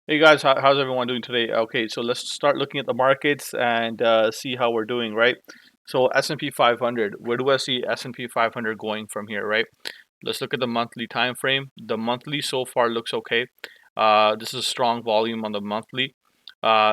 Hey guys, how's everyone doing today? Okay, so let's start looking at the markets and see how we're doing, right? So S&P 500, where do I see S&P 500 going from here, right? Let's look at the monthly time frame. The monthly so far looks okay. This is strong volume on the monthly.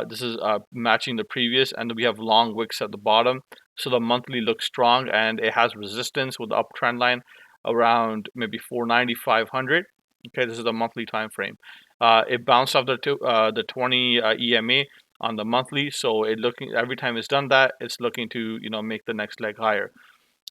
This is matching the previous, and we have long wicks at the bottom. So the monthly looks strong, and it has resistance with the uptrend line around maybe 490, 500. Okay, this is the monthly time frame. It bounced off the 20 EMA on the monthly, so it looking every time it's done that, it's looking to make the next leg higher.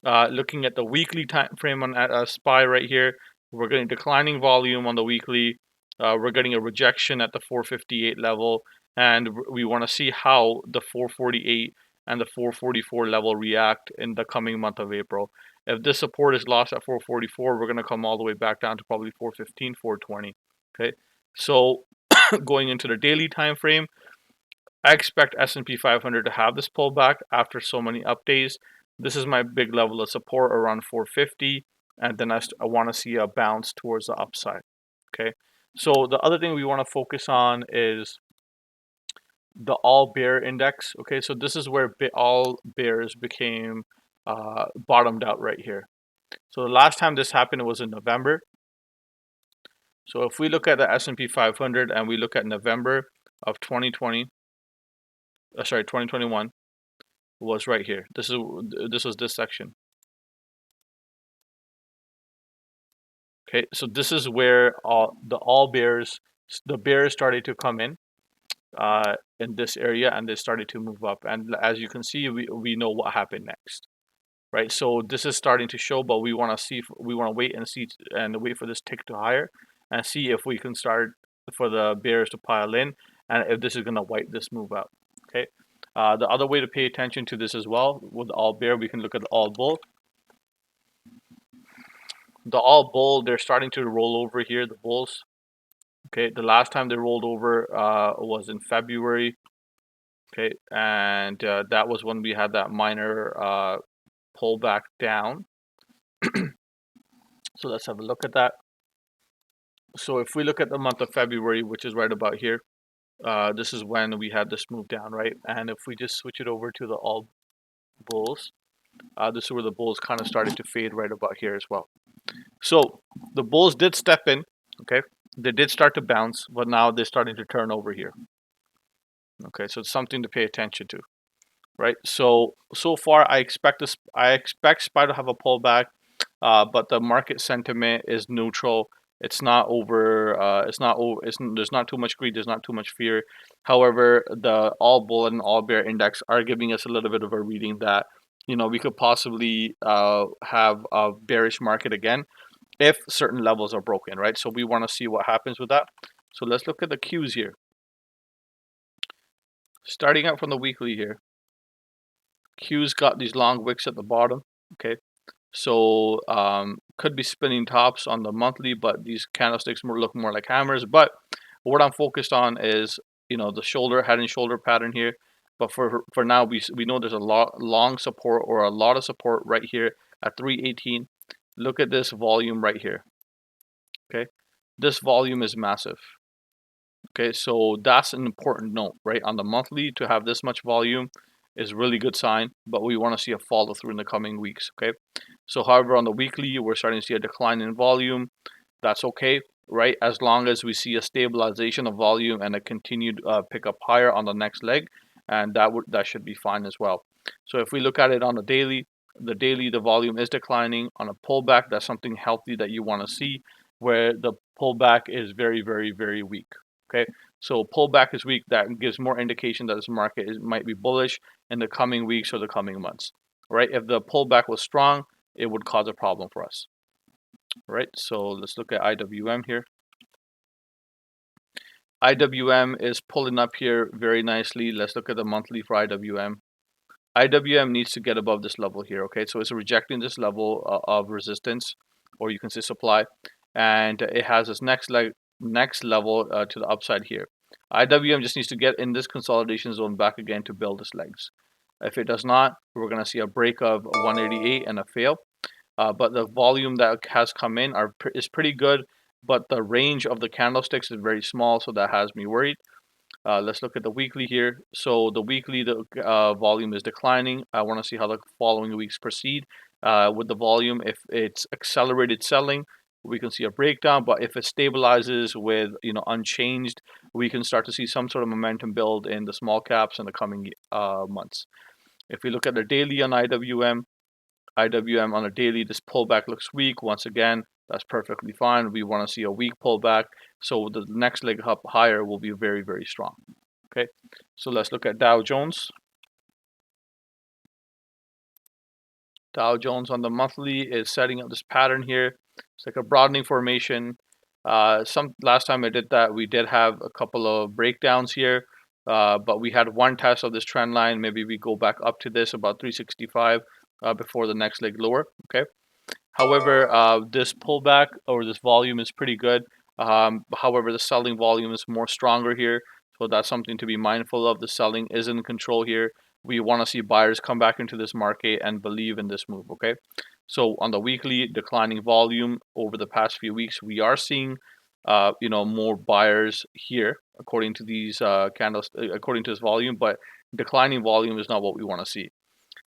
Looking at the weekly time frame on SPY right here, we're getting declining volume on the weekly. We're getting a rejection at the 458 level, and we want to see how the 448 and the 444 level react in the coming month of April. If this support is lost at 444, we're going to come all the way back down to probably 415, 420. Okay, so going into the daily time frame, I expect S&P 500 to have this pullback after so many up days. This is my big level of support around 450, and then I want to see a bounce towards the upside. Okay, so the other thing we want to focus on is the all bear index. Okay, so this is where all bears became bottomed out right here. So the last time this happened was in November. So if we look at the S&P 500 and we look at November of 2020, 2021 was right here. This was this section. Okay, so this is where the bears started to come in this area, and they started to move up. And as you can see, we know what happened next, right? So this is starting to show, but we want to wait and see and wait for this tick to higher and see if we can start for the bears to pile in and if this is going to wipe this move out. Okay. The other way to pay attention to this as well with all bear, we can look at the all bull. The all bull, they're starting to roll over here, the bulls. Okay, the last time they rolled over was in February. Okay, and that was when we had that minor pullback down. So let's have a look at that. So if we look at the month of February, which is right about here, this is when we had this move down, right? And if we just switch it over to the all bulls, this is where the bulls kind of started to fade right about here as well. So the bulls did step in, okay? They did start to bounce, but now they're starting to turn over here. Okay, so it's something to pay attention to, right? So far, I expect SPY to have a pullback, but the market sentiment is neutral. It's not over. It's not over. There's not too much greed. There's not too much fear. However, the all bull and all bear index are giving us a little bit of a reading that we could possibly have a bearish market again if certain levels are broken, right? So we want to see what happens with that. So let's look at the Qs here. Starting out from the weekly here, Q's got these long wicks at the bottom, okay? So could be spinning tops on the monthly, but these candlesticks look more like hammers. But what I'm focused on is the head and shoulder pattern here. But for now, we know there's a long support or a lot of support right here at 318. Look at this volume right here. Okay, this volume is massive. Okay, so that's an important note, right? On the monthly, to have this much volume is really good sign, but we want to see a follow through in the coming weeks. Okay, so however, on the weekly, we're starting to see a decline in volume. That's okay, right? As long as we see a stabilization of volume and a continued pickup higher on the next leg, and that should be fine as well. So if we look at it on the volume is declining. On a pullback, that's something healthy that you want to see, where the pullback is very, very, very weak. Okay, so pullback is weak. That gives more indication that this market might be bullish in the coming weeks or the coming months. Right? If the pullback was strong, it would cause a problem for us. Right? So let's look at IWM here. IWM is pulling up here very nicely. Let's look at the monthly for IWM. IWM needs to get above this level here. Okay, so it's rejecting this level of resistance, or you can say supply, and it has this next level to the upside here. IWM just needs to get in this consolidation zone back again to build its legs. If it does not, we're going to see a break of 188 and a fail. But the volume that has come in is pretty good, but the range of the candlesticks is very small, so that has me worried. Let's look at the weekly here. So the weekly, the volume is declining. I want to see how the following weeks proceed with the volume. If it's accelerated selling, we can see a breakdown. But if it stabilizes with unchanged, we can start to see some sort of momentum build in the small caps in the coming months. If we look at the daily on IWM on a daily, this pullback looks weak. Once again, that's perfectly fine. We want to see a weak pullback, so the next leg up higher will be very, very strong. Okay, so let's look at Dow Jones. Dow Jones on the monthly is setting up this pattern here. It's like a broadening formation. Some last time I did that, we did have a couple of breakdowns here, but we had one test of this trend line. Maybe we go back up to this about 365 before the next leg lower. Okay. However, this pullback or this volume is pretty good. However, the selling volume is more stronger here, so that's something to be mindful of. The selling is in control here. We want to see buyers come back into this market and believe in this move. Okay, so on the weekly, declining volume over the past few weeks, we are seeing, more buyers here according to these candles, according to this volume, but declining volume is not what we want to see,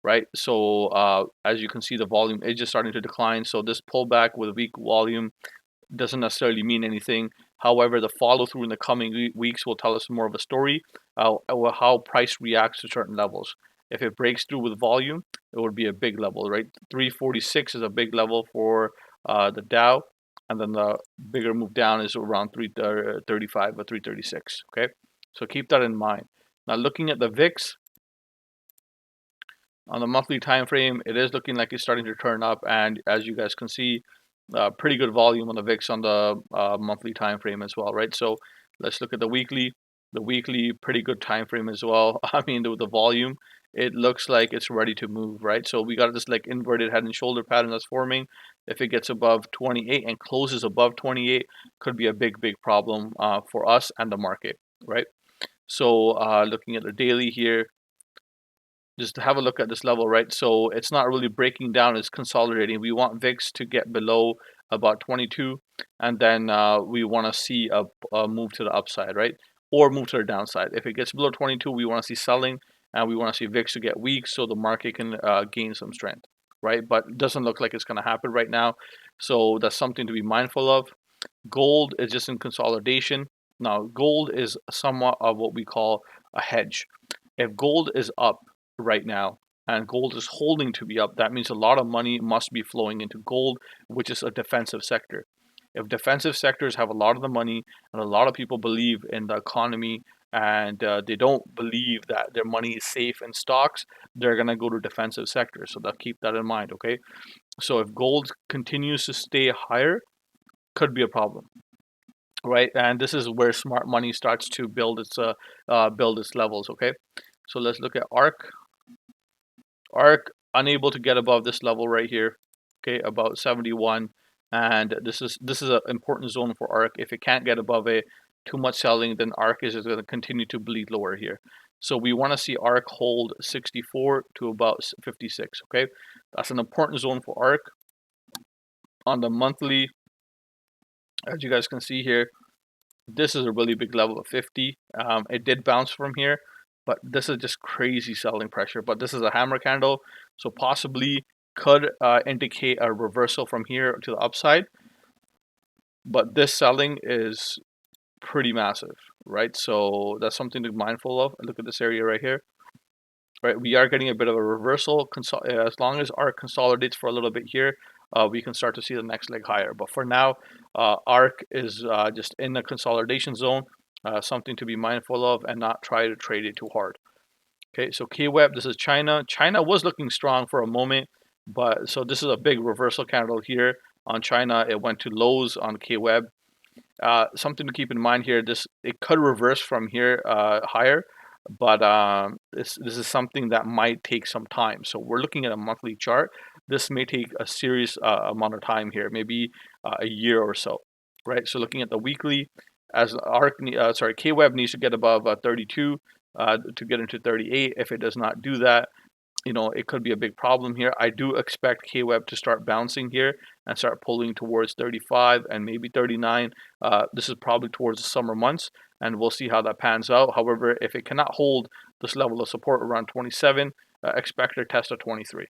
right? So as you can see, the volume is just starting to decline. So this pullback with weak volume doesn't necessarily mean anything. However, the follow through in the coming weeks will tell us more of a story, how price reacts to certain levels. If it breaks through with volume, it would be a big level, right? 346 is a big level for the Dow, and then the bigger move down is around 335 or 336. Okay, so keep that in mind. Now, looking at the VIX, on the monthly time frame, it is looking like it's starting to turn up, and as you guys can see, pretty good volume on the VIX on the monthly time frame as well, right? So let's look at the weekly. The weekly, pretty good time frame as well. I mean, the volume, it looks like it's ready to move, right? So we got this like inverted head and shoulder pattern that's forming. If it gets above 28 and closes above 28, could be a big, big problem for us and the market, right? So looking at the daily here, just have a look at this level, right? So it's not really breaking down, it's consolidating. We want VIX to get below about 22, and then we want to see a move to the upside, right? Or move to the downside. If it gets below 22, we want to see selling, and we want to see VIX to get weak so the market can gain some strength, right? But it doesn't look like it's going to happen right now. So that's something to be mindful of. Gold is just in consolidation. Now, gold is somewhat of what we call a hedge. If gold is up right now and gold is holding to be up, that means a lot of money must be flowing into gold, which is a defensive sector. If defensive sectors have a lot of the money and a lot of people believe in the economy and they don't believe that their money is safe in stocks, they're going to go to defensive sectors. So they'll keep that in mind, okay? So if gold continues to stay higher, could be a problem, right? And this is where smart money starts to build its levels, okay? So let's look at ARC. ARC unable to get above this level right here, okay, about 71, and this is an important zone for ARC. If it can't get above it, too much selling, then ARC is going to continue to bleed lower here. So we want to see ARC hold 64 to about 56. Okay, that's an important zone for ARC. On the monthly, as you guys can see here, this is a really big level of 50. It did bounce from here, but this is just crazy selling pressure. But this is a hammer candle, so possibly could indicate a reversal from here to the upside. But this selling is pretty massive, right? So that's something to be mindful of. Look at this area right here. Right, we are getting a bit of a reversal. As long as ARC consolidates for a little bit here, we can start to see the next leg higher. But for now, ARC is just in the consolidation zone, something to be mindful of and not try to trade it too hard. Okay, so KWEB, this is China. China was looking strong for a moment, but so this is a big reversal candle here on China. It went to lows on KWEB. Something to keep in mind here, it could reverse from here higher, but this is something that might take some time. So we're looking at a monthly chart. This may take a serious amount of time here, maybe a year or so, right? So looking at the weekly, as KWEB needs to get above 32 to get into 38. If it does not do that, it could be a big problem here. I do expect KWEB to start bouncing here and start pulling towards 35 and maybe 39. This is probably towards the summer months, and we'll see how that pans out. However, if it cannot hold this level of support around 27, expect a test of 23.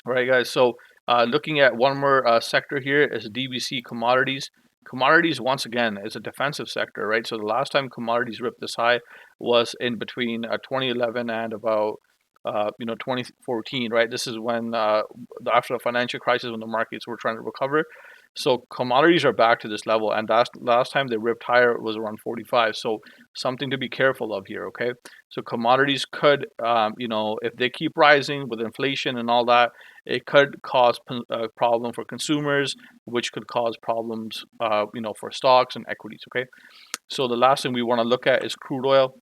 All right, guys. So looking at one more sector here is DBC Commodities. Commodities, once again, is a defensive sector, right? So the last time commodities ripped this high was in between 2011 and about 2014, right? This is when after the financial crisis, when the markets were trying to recover. So commodities are back to this level, and last time they ripped higher was around 45. So something to be careful of here, okay? So commodities could, if they keep rising with inflation and all that, it could cause a problem for consumers, which could cause problems, for stocks and equities. Okay, so the last thing we want to look at is crude oil.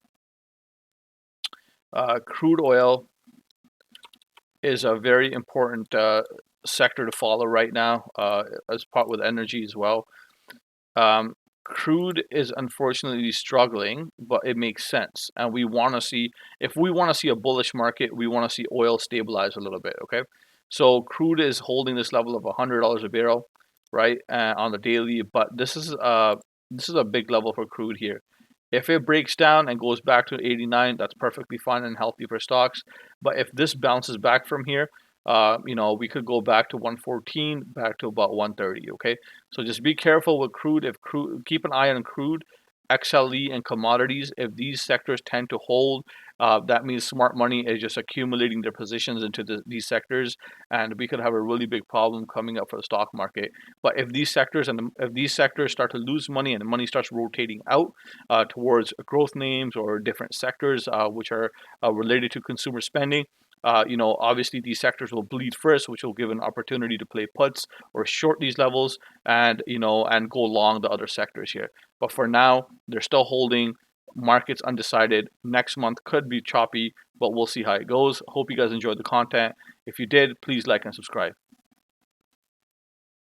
Crude oil is a very important sector to follow right now, as part with energy as well. Crude is unfortunately struggling, but it makes sense. And we want to see, if we want to see a bullish market, we want to see oil stabilize a little bit. Okay. So crude is holding this level of $100 a barrel, right, on the daily. But this is a big level for crude here. If it breaks down and goes back to 89, that's perfectly fine and healthy for stocks. But if this bounces back from here, we could go back to 114, back to about 130. Okay, so just be careful with crude. If crude, keep an eye on crude, XLE, and commodities. If these sectors tend to hold, that means smart money is just accumulating their positions into these sectors, and we could have a really big problem coming up for the stock market. But if these sectors start to lose money and the money starts rotating out towards growth names or different sectors which are related to consumer spending, obviously these sectors will bleed first, which will give an opportunity to play puts or short these levels, and go long the other sectors here. But for now, they're still holding. Markets undecided. Next month could be choppy, but we'll see how it goes. Hope you guys enjoyed the content. If you did, please like and subscribe.